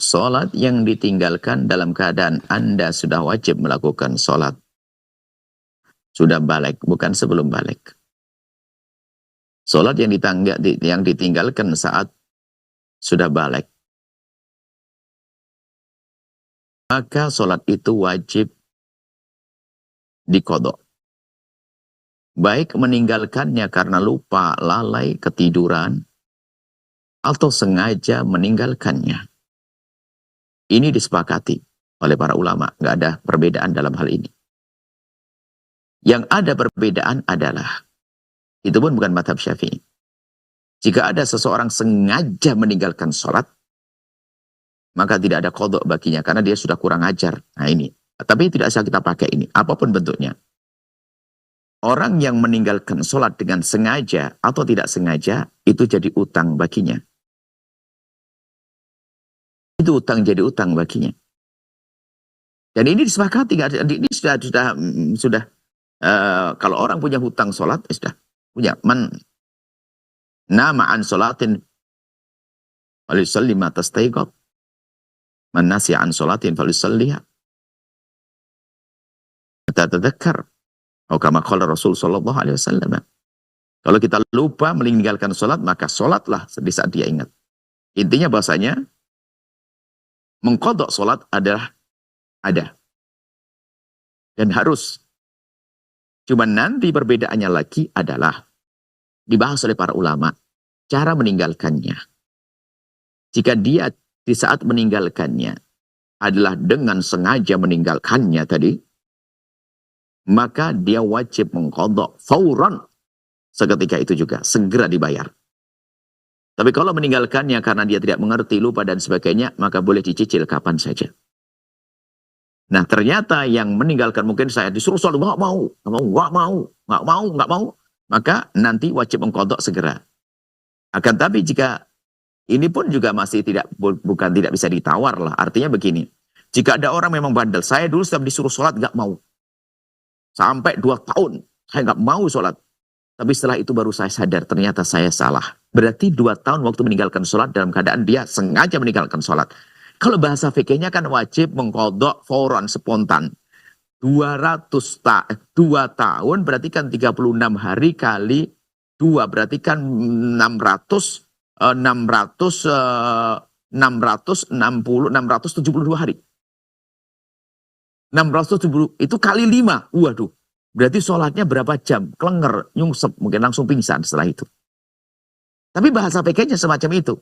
Sholat yang ditinggalkan dalam keadaan Anda sudah wajib melakukan sholat. Sudah balik, bukan sebelum balik. Sholat yang ditinggalkan saat sudah balik. Maka sholat itu wajib diqadha. Baik meninggalkannya karena lupa, lalai, ketiduran, atau sengaja meninggalkannya. Ini disepakati oleh para ulama. Nggak ada perbedaan dalam hal ini. Yang ada perbedaan adalah, itu pun bukan mazhab Syafi'i. Jika ada seseorang sengaja meninggalkan sholat, maka tidak ada qadha baginya, karena dia sudah kurang ajar. Nah ini. Tapi tidak usah kita pakai ini, apapun bentuknya. Orang yang meninggalkan sholat dengan sengaja atau tidak sengaja, itu jadi utang baginya. Itu utang jadi utang baginya. Dan ini disepakati, ini sudah kalau orang punya hutang sholat, sudah punya. Man nama an sholatin falyusalli ma tastayqadh. Man nasiya an sholatin falyusalliha hatta tadhakkar. Atau kama qala Rasul sallallahu alaihi wasallam. Kalau kita lupa meninggalkan sholat, maka sholatlah di saat dia ingat. Intinya bahasanya mengqadha sholat adalah ada dan harus. Cuma nanti perbedaannya lagi adalah dibahas oleh para ulama cara meninggalkannya. Jika dia di saat meninggalkannya adalah dengan sengaja meninggalkannya tadi, maka dia wajib mengqadha fauran, seketika itu juga segera dibayar. Tapi kalau meninggalkannya karena dia tidak mengerti, lupa dan sebagainya, maka boleh dicicil kapan saja. Nah ternyata yang meninggalkan, mungkin saya disuruh sholat, nggak mau, maka nanti wajib mengqadha segera. Akan tapi jika ini pun juga masih bukan tidak bisa ditawar lah. Artinya begini, jika ada orang memang bandel, saya dulu setiap disuruh sholat nggak mau, sampai 2 tahun saya nggak mau sholat. Tapi setelah itu baru saya sadar ternyata saya salah. Berarti 2 tahun waktu meninggalkan sholat dalam keadaan dia sengaja meninggalkan sholat. Kalau bahasa fikihnya kan wajib mengqadha fauran, spontan. 2 tahun berarti kan 36 hari kali 2 berarti kan 672 hari. 670 itu kali 5. Waduh. Berarti sholatnya berapa jam? Kelenger, nyungsep, mungkin langsung pingsan setelah itu. Tapi bahasa fikihnya semacam itu.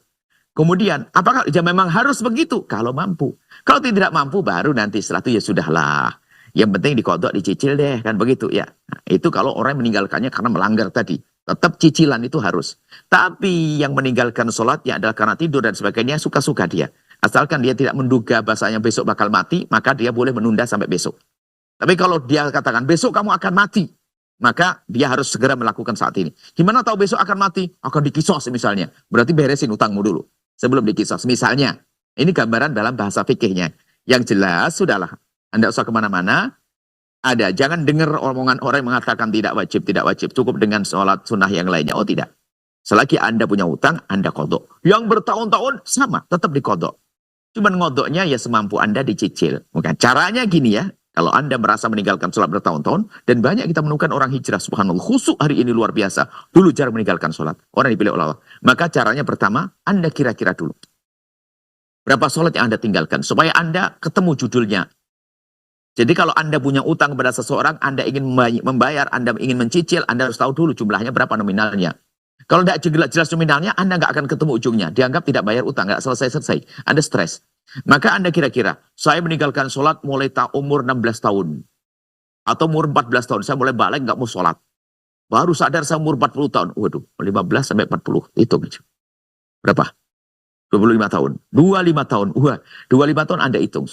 Kemudian, apakah ya memang harus begitu? Kalau mampu. Kalau tidak mampu, baru nanti setelah itu ya sudahlah. Yang penting diqadha, dicicil deh, kan begitu ya. Nah, itu kalau orang meninggalkannya karena melanggar tadi. Tetap cicilan itu harus. Tapi yang meninggalkan sholatnya adalah karena tidur dan sebagainya, suka-suka dia. Asalkan dia tidak menduga bahasanya besok bakal mati, maka dia boleh menunda sampai besok. Tapi kalau dia katakan, besok kamu akan mati, maka dia harus segera melakukan saat ini. Gimana tahu besok akan mati? Akan dikisos misalnya. Berarti beresin utangmu dulu sebelum dikisos. Misalnya, ini gambaran dalam bahasa fikihnya. Yang jelas, sudahlah. Anda usah kemana-mana. Ada, jangan dengar omongan orang yang mengatakan tidak wajib. Cukup dengan sholat sunnah yang lainnya. Oh tidak. Selagi Anda punya utang, Anda qadha. Yang bertahun-tahun, sama, tetap diqadha. Cuman ngodoknya ya semampu Anda dicicil. Bukan. Caranya gini ya. Kalau Anda merasa meninggalkan sholat bertahun-tahun, dan banyak kita menemukan orang hijrah, subhanallah, khusyuk hari ini luar biasa. Dulu jarang meninggalkan sholat. Orang dipilih oleh Allah. Maka caranya pertama, Anda kira-kira dulu. Berapa sholat yang Anda tinggalkan? Supaya Anda ketemu judulnya. Jadi kalau Anda punya utang kepada seseorang, Anda ingin membayar, Anda ingin mencicil, Anda harus tahu dulu jumlahnya berapa nominalnya. Kalau tidak jelas nominalnya, Anda nggak akan ketemu ujungnya. Dianggap tidak bayar utang, nggak selesai-selesai. Anda stres. Maka Anda kira-kira, saya meninggalkan sholat mulai umur 16 tahun. Atau umur 14 tahun, saya mulai balik nggak mau sholat. Baru sadar saya umur 40 tahun. Waduh, 15 sampai 40. Hitung aja. Berapa? 25 tahun. 25 tahun. Wah, 25 tahun Anda hitung.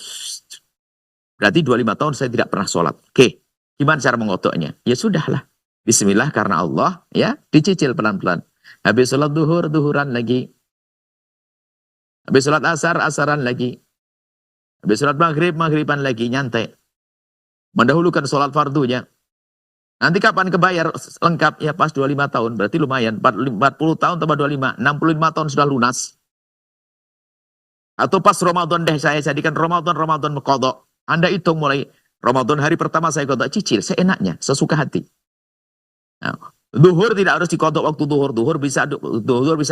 Berarti 25 tahun saya tidak pernah sholat. Oke, gimana cara mengotaknya? Ya sudahlah. Bismillah karena Allah, ya dicicil pelan-pelan. Habis sholat duhur, duhuran lagi. Habis sholat asar, asaran lagi. Habis sholat maghrib, maghriban lagi, nyantai. Mendahulukan sholat fardunya. Nanti kapan kebayar lengkap? Ya pas 25 tahun, berarti lumayan. 40 tahun tambah 25, 65 tahun sudah lunas. Atau pas Ramadan deh saya jadikan Ramadan qadha. Anda hitung mulai Ramadan hari pertama saya qadha, cicil seenaknya, sesuka hati. Nah, duhur tidak harus dikodok waktu duhur. Duhur bisa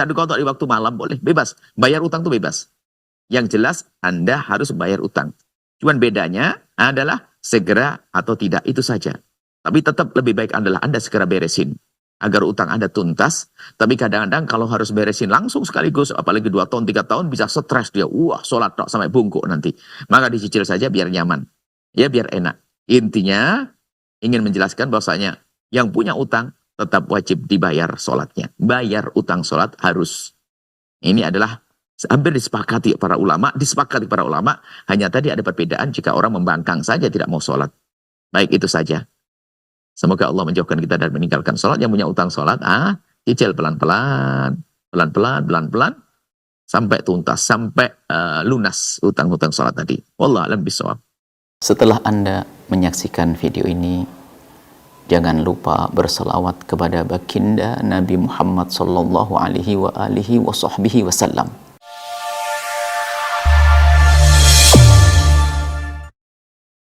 dikodok di waktu malam, boleh, bebas. Bayar utang tuh bebas. Yang jelas Anda harus bayar utang. Cuman bedanya adalah segera atau tidak, itu saja. Tapi tetap lebih baik adalah Anda segera beresin agar utang Anda tuntas. Tapi kadang-kadang kalau harus beresin langsung sekaligus, apalagi 2 tahun, 3 tahun, bisa stres dia. Wah, sholat tok sampai bungkuk nanti. Maka dicicil saja biar nyaman. Ya, biar enak. Intinya ingin menjelaskan bahwasanya yang punya utang tetap wajib dibayar sholatnya. Bayar utang sholat harus. Ini adalah hampir disepakati para ulama. Hanya tadi ada perbedaan jika orang membangkang saja tidak mau sholat. Baik, itu saja. Semoga Allah menjauhkan kita dari meninggalkan sholat. Yang punya utang sholat, cicil pelan-pelan, sampai tuntas, sampai lunas utang-utang sholat tadi. Wallahu a'lam bishawab. Setelah Anda menyaksikan video ini, jangan lupa berselawat kepada baginda Nabi Muhammad sallallahu alaihi wa alihi wa sahbihi wasallam.